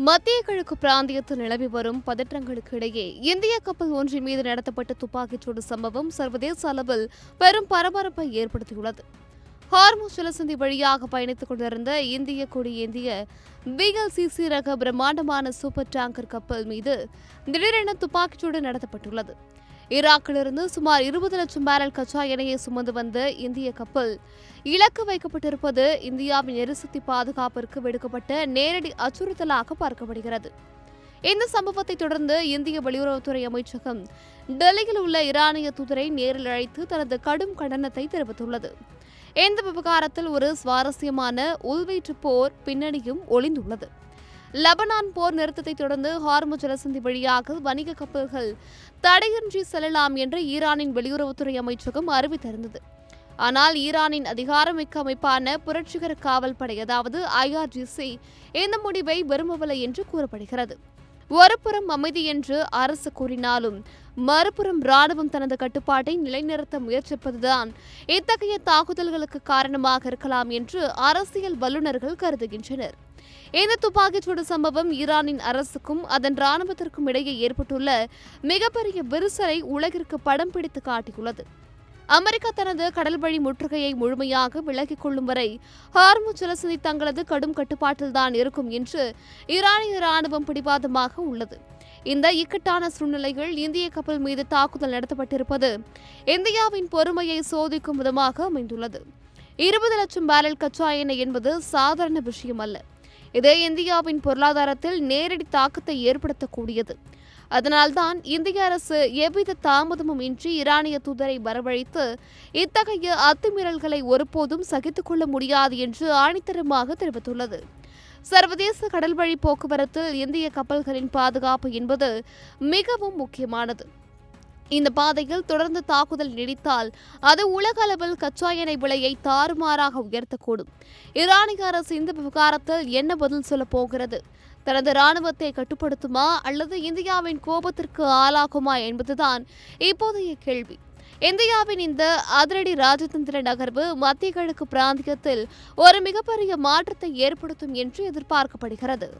மத்திய கிழக்கு பிராந்தியத்தில் நிலவி வரும் பதற்றங்களுக்கு இடையே இந்திய கப்பல் ஒன்றின் மீது நடத்தப்பட்ட துப்பாக்கிச்சூடு சம்பவம் சர்வதேச அளவில் பெரும் பரபரப்பை ஏற்படுத்தியுள்ளது. ஹார்முஸ் ஜலசந்தி வழியாக பயணித்துக் கொண்டிருந்த இந்திய கொடி ஏந்திய VLCC ரக பிரம்மாண்டமான சூப்பர் டேங்கர் கப்பல் மீது திடீரென துப்பாக்கிச்சூடு நடத்தப்பட்டுள்ளது. ஈராக்கிலிருந்து சுமார் 20 லட்சம் பேரல் கச்சா எண்ணெயை சுமந்து வந்த இந்திய கப்பல் இலக்கு வைக்கப்பட்டிருப்பது இந்தியாவின் எரிசக்தி பாதுகாப்பிற்கு விடுக்கப்பட்ட நேரடி அச்சுறுத்தலாக பார்க்கப்படுகிறது. இந்த சம்பவத்தை தொடர்ந்து இந்திய வெளியுறவுத்துறை அமைச்சகம் டெல்லியில் உள்ள ஈரானிய தூதரை நேரில் அழைத்து தனது கடும் கண்டனத்தை தெரிவித்துள்ளது. இந்த விவகாரத்தில் ஒரு சுவாரஸ்யமான உள்வீட்டு போர் பின்னணியும் ஒளிந்துள்ளது. லெபனான் போர் நிறுத்தத்தை தொடர்ந்து ஹார்முஸ் ஜலசந்தி வழியாக வணிக கப்பல்கள் தடையின்றி செல்லலாம் என்று ஈரானின் வெளியுறவுத்துறை அமைச்சகம் அறிவித்திருந்தது. ஆனால் ஈரானின் அதிகாரமிக்க அமைப்பான புரட்சிகர காவல் படை அதாவது IRGC இந்த முடிவை விரும்பவில்லை என்று கூறப்படுகிறது. ஒருபுறம் அமைதி என்று அரசு கூறினாலும் மறுபுறம் ராணுவம் தனது கட்டுப்பாட்டை நிலைநிறுத்த முயற்சிப்பதுதான் இத்தகைய தாக்குதல்களுக்கு காரணமாக இருக்கலாம் என்று அரசியல் வல்லுநர்கள் கருதுகின்றனர். இந்த துப்பாக்கிச்சூடு சம்பவம் ஈரானின் அரசுக்கும் அதன் ராணுவத்திற்கும் இடையே ஏற்பட்டுள்ள மிகப்பெரிய விரிசலை உலகிற்கு படம் பிடித்து காட்டியுள்ளது. அமெரிக்கா தனது கடல் வழி முற்றுகையை முழுமையாக விலக்கிக் கொள்ளும் வரை ஹார்முஸ் ஜலசந்தி தங்களது கடும் கட்டுப்பாட்டில்தான் இருக்கும் என்று ஈரானிய ராணுவம் பிடிவாதமாக உள்ளது. இந்த இக்கட்டான சூழ்நிலையில் இந்திய கப்பல் மீது தாக்குதல் நடத்தப்பட்டிருப்பது இந்தியாவின் பொறுமையை சோதிக்கும் விதமாக அமைந்துள்ளது. 20 லட்சம் பேரல் கச்சா எண்ணெய் என்பது சாதாரண விஷயம் அல்ல. இது இந்தியாவின் பொருளாதாரத்தில் நேரடி தாக்கத்தை ஏற்படுத்தக்கூடியது. அதனால்தான் இந்திய அரசு எவ்வித தாமதமும் இன்றி ஈரானிய தூதரை வரவழைத்து இத்தகைய அத்துமீறல்களை ஒருபோதும் சகித்துக் கொள்ள முடியாது என்று ஆணித்தரமாக தெரிவித்துள்ளது. சர்வதேச கடல்வழி போக்குவரத்தில் இந்திய கப்பல்களின் பாதுகாப்பு என்பது மிகவும் முக்கியமானது. இந்த பாதையில் தொடர்ந்து தாக்குதல் நீடித்தால் அது உலக அளவில் கச்சா எண்ணெய் விலையை தாறுமாறாக உயர்த்தக்கூடும். ஈரானிய அரசு இந்த விவகாரத்தில் என்ன பதில் சொல்லப் போகிறது? தனது ராணுவத்தை கட்டுப்படுத்துமா அல்லது இந்தியாவின் கோபத்திற்கு ஆளாகுமா என்பதுதான் இப்போதைய கேள்வி. இந்தியாவின் இந்த அதிரடி ராஜதந்திர நகர்வு மத்திய கிழக்கு பிராந்தியத்தில் ஒரு மிகப்பெரிய மாற்றத்தை ஏற்படுத்தும் என்று எதிர்பார்க்கப்படுகிறது.